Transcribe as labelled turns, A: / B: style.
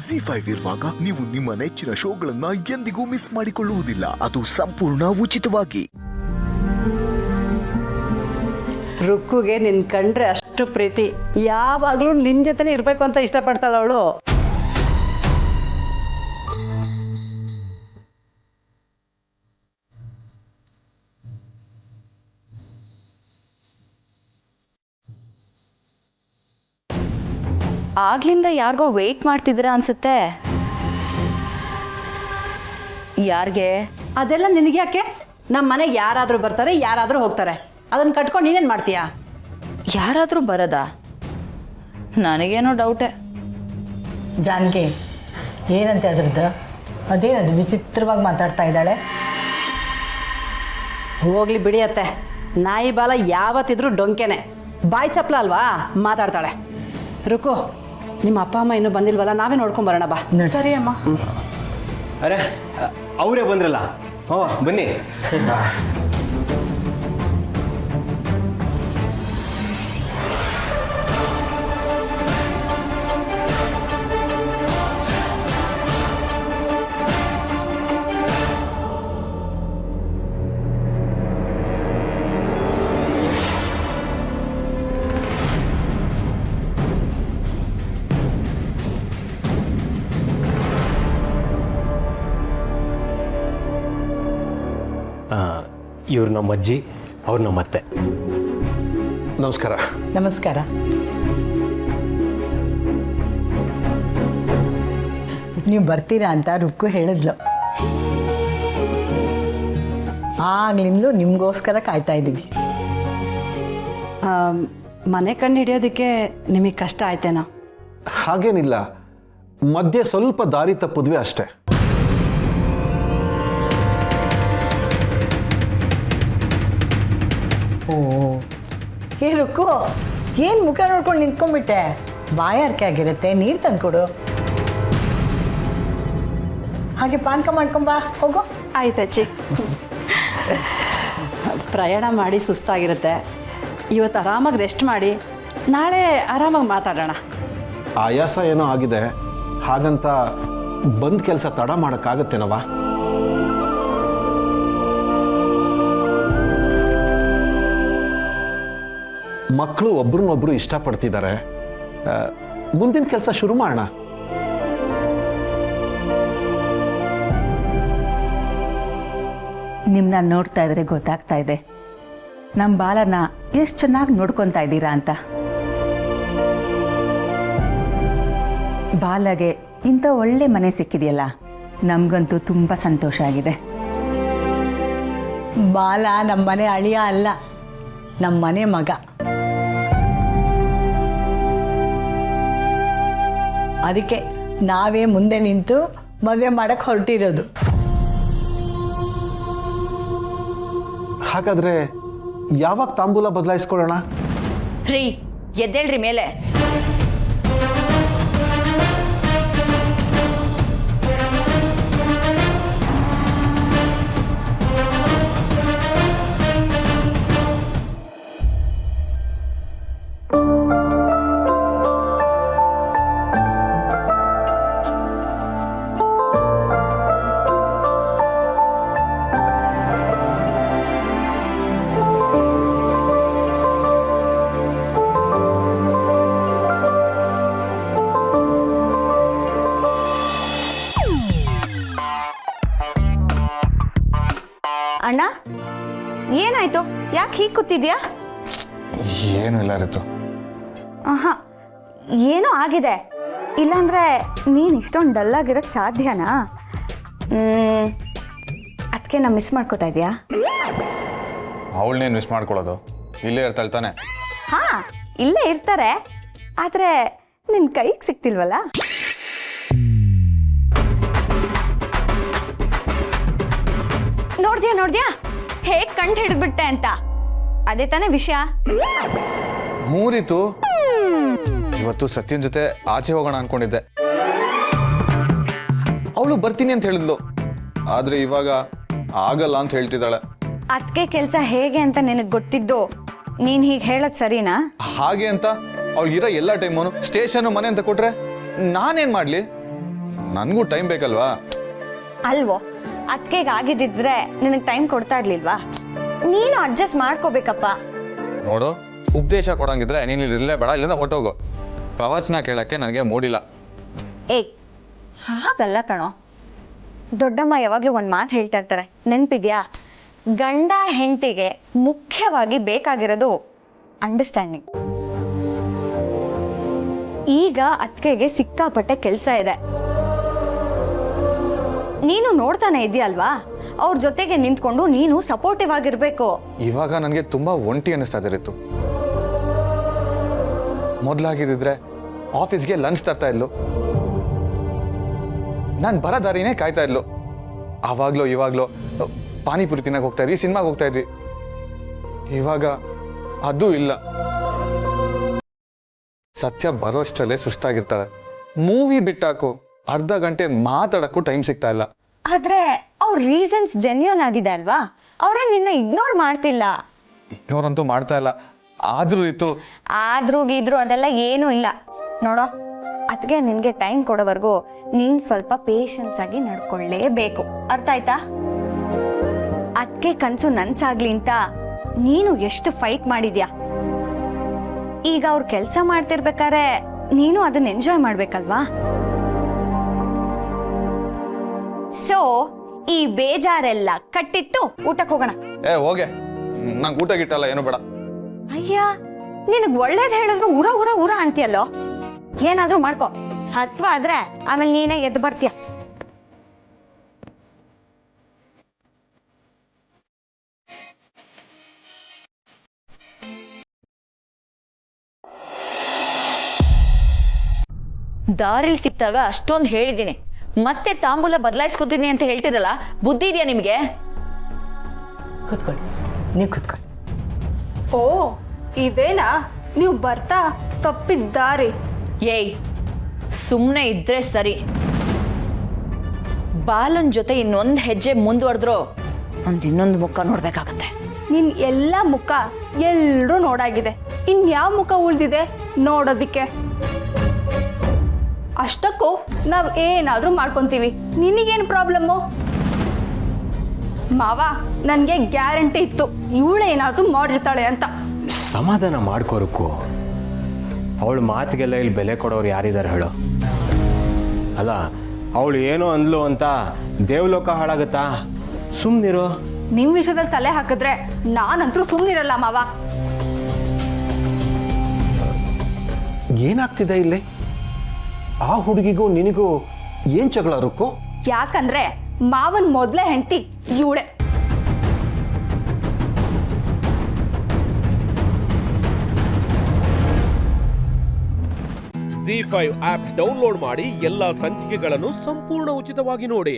A: ZEE5 ಇರುವಾಗ ನೀವು ನಿಮ್ಮ ನೆಚ್ಚಿನ ಶೋಗಳನ್ನ ಎಂದಿಗೂ ಮಿಸ್ ಮಾಡಿಕೊಳ್ಳುವುದಿಲ್ಲ. ಅದು ಸಂಪೂರ್ಣ ಉಚಿತವಾಗಿ.
B: ರುಕ್ಕುಗೆ ನಿನ್ ಕಂಡ್ರೆ ಅಷ್ಟು ಪ್ರೀತಿ, ಯಾವಾಗ್ಲೂ ನಿನ್ ಜೊತೆನೇ ಇರ್ಬೇಕು ಅಂತ ಇಷ್ಟಪಡ್ತಾಳ ಅವಳು.
C: ಆಗ್ಲಿಂದ ಯಾರಿಗೋ ವೆಯ್ಟ್ ಮಾಡ್ತಿದ್ದೀರಾ ಅನ್ಸುತ್ತೆ. ಯಾರಿಗೆ?
B: ಅದೆಲ್ಲ ನಿನಗೆ ಯಾಕೆ? ನಮ್ಮ ಮನೆಗೆ ಯಾರಾದರೂ ಬರ್ತಾರೆ, ಯಾರಾದರೂ ಹೋಗ್ತಾರೆ. ಅದನ್ನ ಕಟ್ಕೊಂಡು ನೀನೇನು ಮಾಡ್ತೀಯಾ?
C: ಯಾರಾದರೂ ಬರೋದಾ? ನನಗೇನೋ ಡೌಟೆ.
D: ಜಾನ್ಗೆ ಏನಂತೆ ಅದ್ರದ್ದು? ಅದೇನದು ವಿಚಿತ್ರವಾಗಿ ಮಾತಾಡ್ತಾ ಇದ್ದಾಳೆ?
B: ಹೋಗ್ಲಿ ಬಿಡಿಯತ್ತೆ, ನಾಯಿ ಬಾಲ ಯಾವತ್ತಿದ್ರೂ ಡೊಂಕೆನೆ, ಬಾಯಿ ಚಪ್ಲ ಅಲ್ವಾ, ಮಾತಾಡ್ತಾಳೆ. ರುಕು, ನಿಮ್ಮ ಅಪ್ಪ ಅಮ್ಮ ಇನ್ನೂ ಬಂದಿಲ್ವಲ್ಲ, ನಾವೇ ನೋಡ್ಕೊಂಡ್ ಬರೋಣ ಬಾ.
C: ಸರಿ ಅಮ್ಮ.
E: ಅರೆ ಅವರೇ ಬಂದ್ರಲ್ಲ, ಬನ್ನಿ. ಇವ್ರು ನಮ್ಮ ಅಜ್ಜಿ, ಅವ್ರು ನಮ್ಮ ಅತ್ತೆ. ನಮಸ್ಕಾರ.
D: ನಮಸ್ಕಾರ. ನೀವು ಬರ್ತೀರಾ ಅಂತ ರುಕ್ಕು ಹೇಳಿದ್ಲು. ಆಗ್ಲಿಂದಲೂ ನಿಮಗೋಸ್ಕರ ಕಾಯ್ತಾ ಇದ್ದೀವಿ.
B: ಮನೆ ಕಣ್ಣು ಹಿಡಿಯೋದಕ್ಕೆ ನಿಮಗೆ ಕಷ್ಟ ಆಯ್ತೇನೋ?
F: ಹಾಗೇನಿಲ್ಲ, ಮಧ್ಯೆ ಸ್ವಲ್ಪ ದಾರಿ ತಪ್ಪಿದ್ವಿ ಅಷ್ಟೇ.
D: ಓ ಹೇ ರುಕ್ಕು, ಏನು ಮುಖ ನೋಡ್ಕೊಂಡು ನಿಂತ್ಕೊಂಡ್ಬಿಟ್ಟೆ? ಬಾಯಾರಿಕೆ ಆಗಿರುತ್ತೆ, ನೀರು ತಂದ್ಕೊಡು. ಹಾಗೆ ಪಾನಕ ಮಾಡ್ಕೊಂಬಾ, ಹೋಗು.
C: ಆಯ್ತಜ್ಜಿ.
B: ಪ್ರಯಾಣ ಮಾಡಿ ಸುಸ್ತಾಗಿರುತ್ತೆ, ಇವತ್ತು ಆರಾಮಾಗಿ ರೆಸ್ಟ್ ಮಾಡಿ ನಾಳೆ ಆರಾಮಾಗಿ ಮಾತಾಡೋಣ.
F: ಆಯಾಸ ಏನೋ ಆಗಿದೆ, ಹಾಗಂತ ಬಂದ್ ಕೆಲಸ ತಡ ಮಾಡೋಕ್ಕಾಗತ್ತೇನವ? ಮಕ್ಕಳು ಒಬ್ರನ್ನೊಬ್ರು ಇಷ್ಟಪಡ್ತಿದ್ದಾರೆ, ಮುಂದಿನ ಕೆಲಸ ಶುರು ಮಾಡೋಣ.
G: ನಿಮ್ಮನ್ನ ನೋಡ್ತಾ ಇದ್ರೆ ಗೊತ್ತಾಗ್ತಾ ಇದೆ ನಮ್ಮ ಬಾಲನ ಎಷ್ಟು ಚೆನ್ನಾಗಿ ನೋಡ್ಕೊತಾ ಇದ್ದೀರಾ ಅಂತ. ಬಾಲಗೆ ಇಂಥ ಒಳ್ಳೆ ಮನೆ ಸಿಕ್ಕಿದೆಯಲ್ಲ, ನಮಗಂತೂ ತುಂಬ ಸಂತೋಷ ಆಗಿದೆ.
D: ಬಾಲ ನಮ್ಮ ಮನೆ ಅಳಿಯ ಅಲ್ಲ, ನಮ್ಮ ಮನೆ ಮಗ. ಅದಕ್ಕೆ ನಾವೇ ಮುಂದೆ ನಿಂತು ಮದುವೆ ಮಾಡಕ್ಕೆ ಹೊರಟಿರೋದು.
F: ಹಾಗಾದ್ರೆ ಯಾವಾಗ ತಾಂಬೂಲ ಬದಲಾಯಿಸ್ಕೊಳ್ಳೋಣ?
C: ರೀ, ಎದ್ದೇಳ್ರಿ ಮೇಲೆ. ಅಣ್ಣ, ಏನಾಯ್ತು? ಯಾಕೆ ಹೀಗೆ ಕೂತಿದ್ಯಾ?
H: ಏನು ಇಲ್ಲ ಋತು.
C: ಆಹಾ, ಏನೋ ಆಗಿದೆ. ಇಲ್ಲಾಂದ್ರೆ ನೀನು ಇಷ್ಟೊಂದು ಡಲ್ಲಾಗಿರೋಕ್ಕೆ ಸಾಧ್ಯನಾ? ಅದಕ್ಕೆ ನಾ ಮಿಸ್ ಮಾಡ್ಕೋತಾ ಇದೆಯಾ?
H: ಅವಳನ್ನೇನು ಮಿಸ್ ಮಾಡ್ಕೊಳ್ಳೋದು, ಇಲ್ಲೇ ಇರ್ತಾಳೆ ತಾನೆ.
C: ಹಾ, ಇಲ್ಲೇ ಇರ್ತಾರೆ, ಆದರೆ ನಿನ್ನ ಕೈಗೆ ಸಿಗ್ತಿಲ್ವಲ್ಲ. ನೋಡ್ದ್ಯಾ ಹೇಗೆ ಕಂಡು ಹಿಡಿದ್ಬಿಟ್ಟೆ ಅಂತ? ಅದೇ ತಾನೇ ವಿಷಯ.
H: ಮೂರಿತು. ಇವತ್ತು ಸತ್ಯನ್ ಜೊತೆ ಆಚೆ ಹೋಗೋಣ ಅನ್ಕೊಂಡಿದ್ದೆ. ಅವಳು ಬರ್ತೀನಿ ಅಂತ ಹೇಳಿದ್ಲು, ಆದ್ರೆ ಇವಾಗ ಆಗಲ್ಲ ಅಂತ ಹೇಳ್ತಿದ್ದಾಳೆ.
C: ಅದಕ್ಕೆ ಕೆಲಸ ಹೇಗೆ ಅಂತ ನಿನಗೆ ಗೊತ್ತಿದ್ದು ನೀನು ಹೀಗೆ ಹೇಳೋದು ಸರಿನಾ?
H: ಹಾಗೆ ಅಂತ ಅವ್ಳಿಗಿರೋ ಎಲ್ಲ ಟೈಮು ಸ್ಟೇಷನ್ ಮನೆ ಅಂತ ಕೊಟ್ರೆ ನಾನೇನ್ ಮಾಡ್ಲಿ? ನನಗೂ ಟೈಮ್ ಬೇಕಲ್ವಾ?
C: ಅಲ್ವೋ, ಅದಕ್ಕೆ ಆಗಿದ್ದಿದ್ರೆ ನಿನಗೆ ಟೈಮ್ ಕೊಡ್ತಾ ಇರ್ಲಿಲ್ವಾ? ನೀನು ಅಡ್ಜಸ್ಟ್ ಮಾಡ್ಕೋಬೇಕಪ್ಪ.
H: ನೋಡು, ಉಪದೇಶ ಕೊಡಂಗಿದ್ರೆ ನೀನು ಇರಲೇ ಬೇಡ, ಇಲ್ಲಿಂದ ಹೊಟ್ಟೋಗು. ಪ್ರವಚನ ಕೇಳಕ್ಕೆ ನನಗೆ ಮೂಡಿಲ್ಲ.
C: ಏಯ್, ಹಾಗಲ್ಲ ಕಣೋ. ದೊಡ್ಡಮ್ಮ ಯಾವಾಗಲೂ ಒಂದು ಮಾತು ಹೇಳ್ತಾ ಇರ್ತಾರೆ, ನೆನಪಿದ್ಯಾ? ಗಂಡ ಹೆಂಡತಿಗೆ ಮುಖ್ಯವಾಗಿ ಬೇಕಾಗಿರೋದು ಅಂಡರ್ಸ್ಟ್ಯಾಂಡಿಂಗ್. ಈಗ ಅತ್ತಿಗೆಗೆ ಸಿಕ್ಕಾಪಟ್ಟೆ ಕೆಲಸ ಇದೆ. ನೀನು ನೋಡ್ತಾನೆ ಇದೆಯಲ್ವಾ, ಅವ್ರ ಜೊತೆಗೆ ನಿಂತ್ಕೊಂಡು ನೀನು ಸಪೋರ್ಟಿವ್ ಆಗಿರ್ಬೇಕು.
H: ಇವಾಗ ನನಗೆ ತುಂಬಾ ಒಂಟಿ ಅನ್ನಿಸ್ತಾ ಇದೆ ರಿತು. ಮೊದಲಾಗಿದ್ದಿದ್ರೆ ಆಫೀಸ್ಗೆ ಲಂಚ್ ತರ್ತಾ ಇದ್ಲು, ನಾನು ಬರೋ ದಾರಿನೇ ಕಾಯ್ತಾ ಇದ್ಲು. ಆವಾಗ್ಲೋ ಇವಾಗ್ಲೋ ಪಾನಿಪುರಿ ತಿನ್ನಕ್ಕೆ ಹೋಗ್ತಾ ಇದ್ವಿ, ಸಿನಿಮಾಗೆ ಹೋಗ್ತಾ ಇದ್ವಿ. ಇವಾಗ ಅದು ಇಲ್ಲ. ಸತ್ಯ ಬರೋಷ್ಟರಲ್ಲೇ ಸುಸ್ತಾಗಿರ್ತಾಳೆ. ಮೂವಿ ಬಿಟ್ಟಾಕು, ಅರ್ಧ ಗಂಟೆ ಮಾತಾಡಕ್ಕೂ ಟೈಮ್ ಸಿಗ್ತಾ ಇಲ್ಲ.
C: ಆದ್ರೆ ಅವ್ರ ರೀಸನ್ಸ್ ಜೆನ್ಯೂನ್ ಆಗಿದೆ ಅಲ್ವಾ? ಅವ್ರೇ ನಿನ್ನ ಇಗ್ನೋರ್ ಮಾಡ್ತಿಲ್ಲ.
H: ಇಗ್ನೋರ್ ಅಂತೂ ಮಾಡ್ತಾ ಇಲ್ಲ. ಆದ್ರೂ ಇತ್ತು,
C: ಆದ್ರೂ ಗೀದ್ರು ಅದೆಲ್ಲ ಏನೂ ಇಲ್ಲ. ನೋಡೋ, ಅದಕ್ಕೆ ನಿನ್ಗೆ ಟೈಮ್ ಕೊಡೋವರೆಗೂ ನೀನ್ ಸ್ವಲ್ಪ ಪೇಷನ್ಸ್ ಆಗಿ ನಡ್ಕೊಳ್ಳೇಬೇಕು. ಅರ್ಥ ಆಯ್ತಾ? ಅದಕ್ಕೆ ಕನ್ಸು ನನ್ಸಾಗ್ಲಿ ಅಂತ ನೀನು ಎಷ್ಟು ಫೈಟ್ ಮಾಡಿದ್ಯಾ. ಈಗ ಅವ್ರು ಕೆಲಸ ಮಾಡ್ತಿರ್ಬೇಕಾದ್ರೆ ನೀನು ಅದನ್ನ ಎಂಜಾಯ್ ಮಾಡ್ಬೇಕಲ್ವಾ? ಸೊ ಈ ಬೇಜಾರೆಲ್ಲ ಕಟ್ಟಿಟ್ಟು ಊಟಕ್ಕೆ ಹೋಗೋಣ.
H: ಹೋಗೆ, ನಂಗೆ ಊಟ ಗಿಟ್ಟಲ್ಲ, ಏನು ಬೇಡ.
C: ಅಯ್ಯ, ನಿನಗ್ ಒಳ್ಳೇದ್ ಹೇಳಿದ್ರು ಉರ ಉರ ಉರ ಅಂತೀಯಲ್ಲೋ. ಏನಾದ್ರೂ ಮಾಡ್ಕೊ, ಹಸ್ವ ಆದ್ರೆ ಆಮೇಲೆ ನೀನೇ ಎದ್ದು ಬರ್ತೀಯ.
I: ದಾರಿಲ್ ಸಿಕ್ತಾಗ ಅಷ್ಟೊಂದು ಹೇಳಿದ್ದೀನಿ, ಮತ್ತೆ ತಾಂಬೂಲ ಬದಲಾಯಿಸ್ಕೊತೀನಿ ಅಂತ ಹೇಳ್ತಿರಲ್ಲ, ಬುದ್ಧಿ ಇದೆಯಾ ನಿಮಗೆ?
D: ಕೂತ್ಕೊಳ್ಳಿ, ನೀವು ಕೂತ್ಕೊಳ್ಳಿ.
J: ಓ, ಇದೇನಾ ನೀವು ಬರ್ತಾ ತಪ್ಪಿದ್ದಾರೆ?
I: ಏಯ್, ಸುಮ್ಮನೆ ಇದ್ರೆ ಸರಿ. ಬಾಲನ್ ಜೊತೆ ಇನ್ನೊಂದು ಹೆಜ್ಜೆ ಮುಂದುವರೆದ್ರು ಒಂದು ಇನ್ನೊಂದು ಮುಖ ನೋಡ್ಬೇಕಾಗತ್ತೆ.
J: ನಿನ್ ಎಲ್ಲ ಮುಖ ಎಲ್ಲರೂ ನೋಡಾಗಿದೆ, ಇನ್ಯಾವ ಮುಖ ಉಳಿದಿದೆ ನೋಡೋದಿಕ್ಕೆ? ಅಷ್ಟಕ್ಕೂ ನಾವು ಏನಾದರೂ ಮಾಡ್ಕೊತೀವಿ, ನಿನಗೇನು ಪ್ರಾಬ್ಲಮ್ಮು? ಮಾವ, ನನಗೆ ಗ್ಯಾರಂಟಿ ಇತ್ತು ಇವಳೇನಾದರೂ ಮಾಡಿರ್ತಾಳೆ ಅಂತ.
E: ಸಮಾಧಾನ ಮಾಡ್ಕೋರಕ್ಕೂ. ಅವಳ ಮಾತಿಗೆಲ್ಲ ಇಲ್ಲಿ ಬೆಲೆ ಕೊಡೋರು ಯಾರಿದ್ದಾರೆ ಹೇಳು? ಅಲ್ಲ, ಅವಳು ಏನೋ ಅಂದ್ಲು ಅಂತ ದೇವಲೋಕ ಹಾಳಾಗತ್ತಾ? ಸುಮ್ಮನಿರು.
J: ನಿಮ್ಮ ವಿಷಯದಲ್ಲಿ ತಲೆ ಹಾಕಿದ್ರೆ ನಾನಂತರೂ ಸುಮ್ಮನಿರಲ್ಲ ಮಾವ.
F: ಏನಾಗ್ತಿದೆ ಇಲ್ಲಿ? ಆ ಹುಡುಗಿಗೂ ನಿನಗೂ ಏನ್ ಜಗಳ ರುಕ್ಕು?
J: ಯಾಕಂದ್ರೆ ಮಾವನ್ ಮೊದಲೇ ಹೆಂಡತಿ ಇವಳೆ.
K: ZEE5 ಆಪ್ ಡೌನ್ಲೋಡ್ ಮಾಡಿ ಎಲ್ಲಾ ಸಂಚಿಕೆಗಳನ್ನು ಸಂಪೂರ್ಣ ಉಚಿತವಾಗಿ ನೋಡಿ.